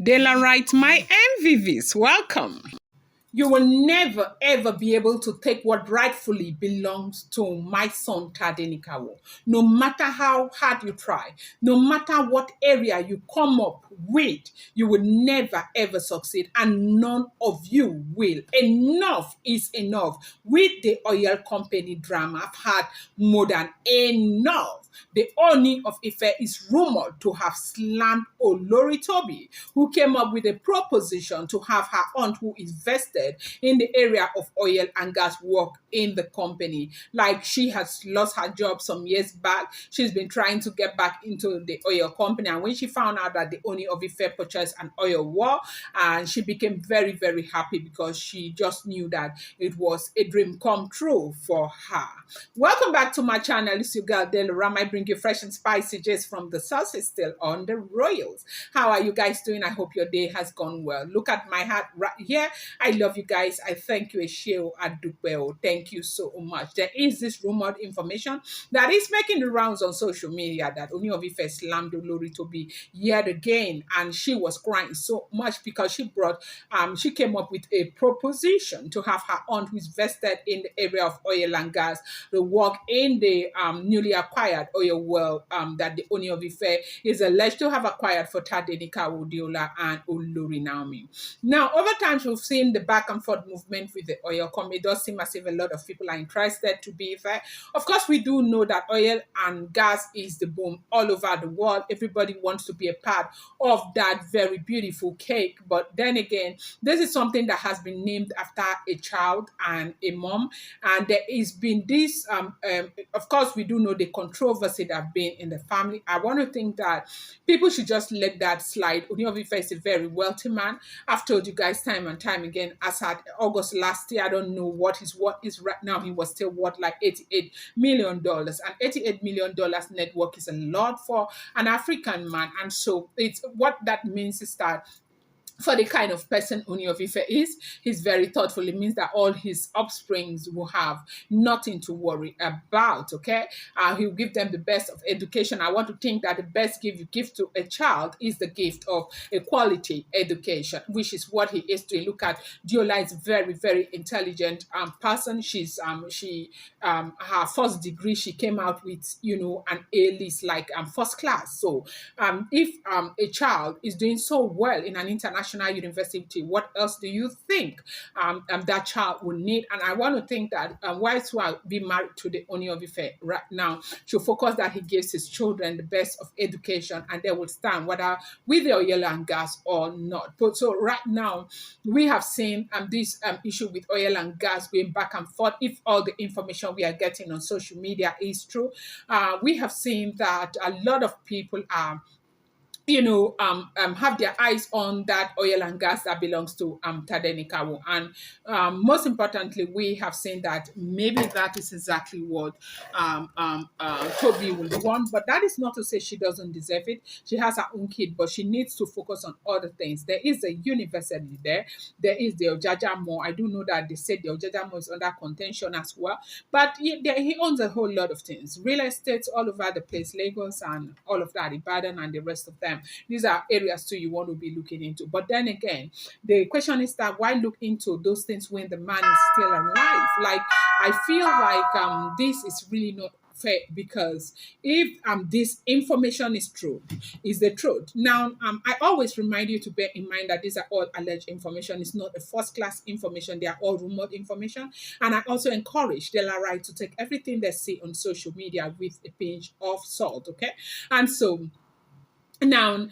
Dela write my MVVs. Welcome. You will never ever be able to take what rightfully belongs to my son Tadenikawo. No matter how hard you try, no matter what area you come up with, you will never ever succeed, and none of you will. Enough is enough with the oil company drama. I've had more than enough. The Ooni of Ife is rumored to have slammed Olori Tobi, who came up with a proposition to have her aunt, who is vested in the area of oil and gas, work in the company. Like, she has lost her job some years back. She's been trying to get back into the oil company. And when she found out that the Ooni of Ife purchased an oil well, and she became very, very happy because she just knew that it was a dream come true for her. Welcome back to my channel. It's your girl, Delora. I bring you fresh and spicy just from the sauce is still on the royals. How are you guys doing? I hope your day has gone well. Look at my heart right here. I love you guys. I thank you, Esheo Adupeo. Thank you so much. There is this rumored information that is making the rounds on social media that Ooni of Ife slammed Olori Tobi yet again, and she was crying so much because she came up with a proposition to have her aunt, who is vested in the area of oil and gas, the work in the newly acquired oil well that the Ooni of Ife is alleged to have acquired for Tadenikawo Diola and Olori Naomi. Now, over time, we've seen the back and forth movement with the oil company. It does seem as if a lot of people are interested to be fair. Of course, we do know that oil and gas is the boom all over the world. Everybody wants to be a part of that very beautiful cake. But then again, this is something that has been named after a child and a mom. And there has been this, of course, we do know the controversy that have been in the family. I want to think that people should just let that slide. Ooni of Ife is a very wealthy man. I've told you guys time and time again, as at August last year, I don't know what his worth is right now. He was still worth like $88 million. And $88 million net worth is a lot for an African man. And so it's what that means is that for the kind of person Ooni of Ife is, he's very thoughtful. It means that all his offsprings will have nothing to worry about, okay? He'll give them the best of education. I want to think that the best gift you give to a child is the gift of a quality education, which is what he is doing. Look at Diola, is a very, very intelligent person. Her first degree, she came out with, an A-list, like first class. So if a child is doing so well in an international university, what else do you think that child will need? And I want to think that wives who are being married to the Ooni of Ife right now should focus that he gives his children the best of education, and they will stand whether with the oil and gas or not. But so right now, we have seen this issue with oil and gas going back and forth. If all the information we are getting on social media is true, we have seen that a lot of people are have their eyes on that oil and gas that belongs to Tadenikawo. And most importantly, we have seen that maybe that is exactly what Tobi will want. But that is not to say she doesn't deserve it. She has her own kid, but she needs to focus on other things. There is a university there. There is the Ojaja Mall. I do know that they said the Ojaja Mall is under contention as well. But he owns a whole lot of things. Real estate all over the place, Lagos and all of that, Ibadan and the rest of them. These are areas too you want to be looking into. But then again, the question is that why look into those things when the man is still alive? Like, I feel like this is really not fair, because if this information is true, is the truth. Now, I always remind you to bear in mind that these are all alleged information. It's not a first class information. They are all rumored information. And I also encourage Dela to take everything they see on social media with a pinch of salt, okay? And so now,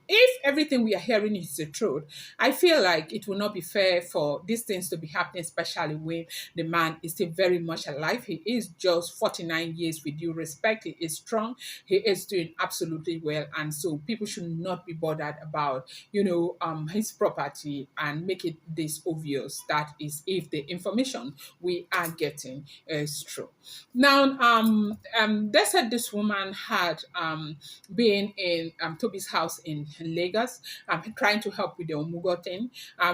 if everything we are hearing is the truth, I feel like it will not be fair for these things to be happening, especially when the man is still very much alive. He is just 49 years, with due respect. He is strong. He is doing absolutely well. And so people should not be bothered about, his property and make it this obvious. That is if the information we are getting is true. Now, they said this woman had been in Tobi's house in Lagos. I'm trying to help with the Omugo thing.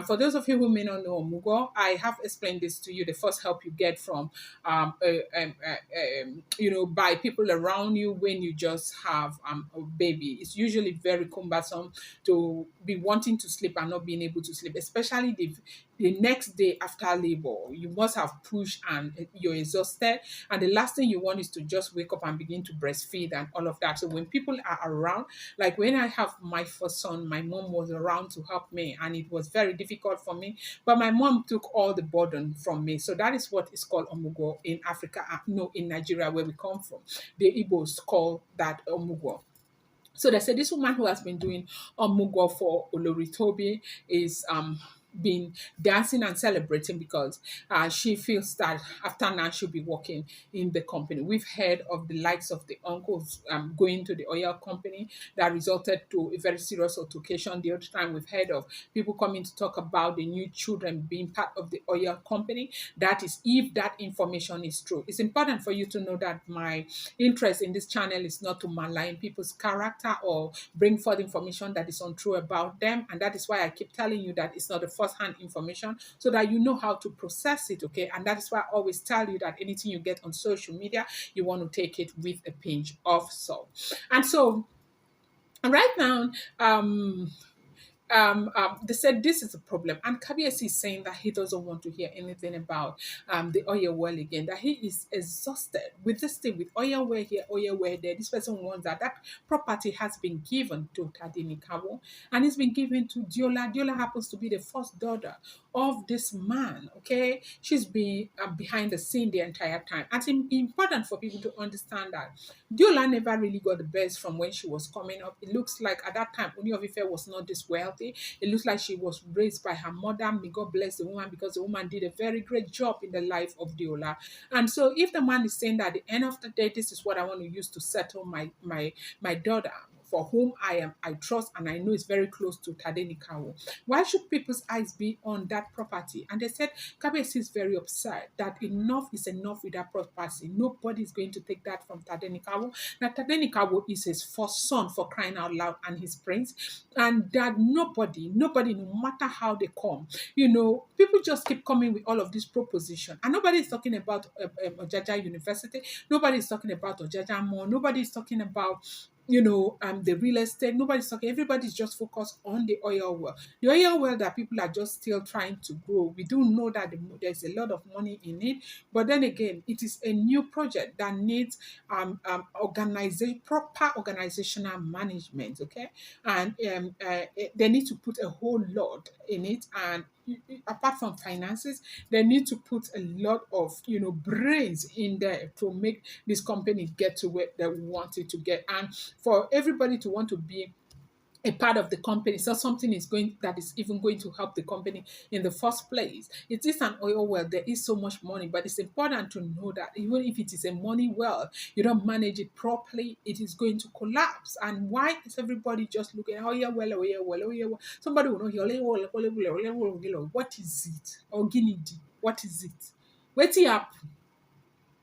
For those of you who may not know Omugo, I have explained this to you. The first help you get from, by people around you when you just have a baby. It's usually very cumbersome to be wanting to sleep and not being able to sleep, especially the next day after labor. You must have pushed and you're exhausted. And the last thing you want is to just wake up and begin to breastfeed and all of that. So when people are around, like when I have my first son, my mom was around to help me, and it was very difficult for me. But my mom took all the burden from me. So that is what is called omugo in Africa. No, in Nigeria, where we come from. The Igbos call that omugo. So they said this woman who has been doing omugo for Olori Tobi is been dancing and celebrating because she feels that after now she'll be working in the company. We've heard of the likes of the uncles going to the oil company that resulted to a very serious altercation. The other time we've heard of people coming to talk about the new children being part of the oil company. That is, if that information is true. It's important for you to know that my interest in this channel is not to malign people's character or bring forth information that is untrue about them. And that is why I keep telling you that it's not the first-hand information, so that you know how to process it, okay? And that is why I always tell you that anything you get on social media, you want to take it with a pinch of salt. And so right now, they said this is a problem, and Kabiesi is saying that he doesn't want to hear anything about the oil well again. That he is exhausted with this thing, with oil well here, oil well there. This person wants that property has been given to Tadini Kawo, and it's been given to Diola. Diola happens to be the first daughter of this man. Okay, she's been behind the scene the entire time, and it's important for people to understand that Diola never really got the best from when she was coming up. It looks like at that time Ooni Of Ife was not this wealthy. It looks like she was raised by her mother. May God bless the woman, because the woman did a very great job in the life of Diola. And so if the man is saying that at the end of the day, this is what I want to use to settle my daughter, for whom I trust and I know is very close to Tadeni Kawo, why should people's eyes be on that property? And they said Kabesi is very upset that enough is enough with that property. Nobody is going to take that from Tadeni Kawo. Now Tadeni Kawo is his first son, for crying out loud, and his prince, and that nobody, no matter how they come, people just keep coming with all of this proposition, and nobody is talking about Ojaja University, nobody is talking about Ojaja Mall, nobody is talking about the real estate. Nobody's talking. Everybody's just focused on the oil well. The oil well that people are just still trying to grow. We do know that there's a lot of money in it, but then again, it is a new project that needs proper organizational management. Okay, and they need to put a whole lot in it, and apart from finances, they need to put a lot of brains in there to make this company get to where they want it to get. And for everybody to want to be a part of the company, so something is going that is even going to help the company in the first place. It is an oil well, there is so much money, but it's important to know that even if it is a money well, you don't manage it properly, it is going to collapse. And why is everybody just looking at oil well, oil well, oil well? Somebody will know here, what is it? Or guinea, what is it? What's it up?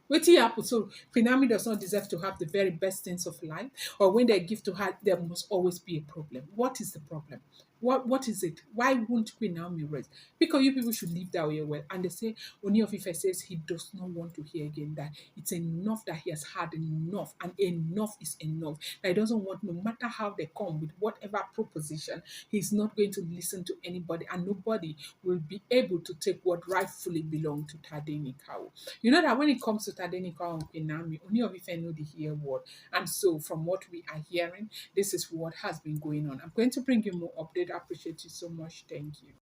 Wetin happen? So Finami does not deserve to have the very best things of life, or when they give to her, there must always be a problem. What is the problem? What is it? Why won't Queen Naomi rest? Because you people should live that way well. And they say Ooni of Ife says he does not want to hear again, that it's enough, that he has had enough, and enough is enough. That he doesn't want, no matter how they come with whatever proposition, he's not going to listen to anybody, and nobody will be able to take what rightfully belongs to Tadeni Kawo. You know that when it comes to Tadeni Kawo and Queen Naomi, Ooni of Ife know the hear word. And so from what we are hearing, this is what has been going on. I'm going to bring you more update. I appreciate you so much. Thank you.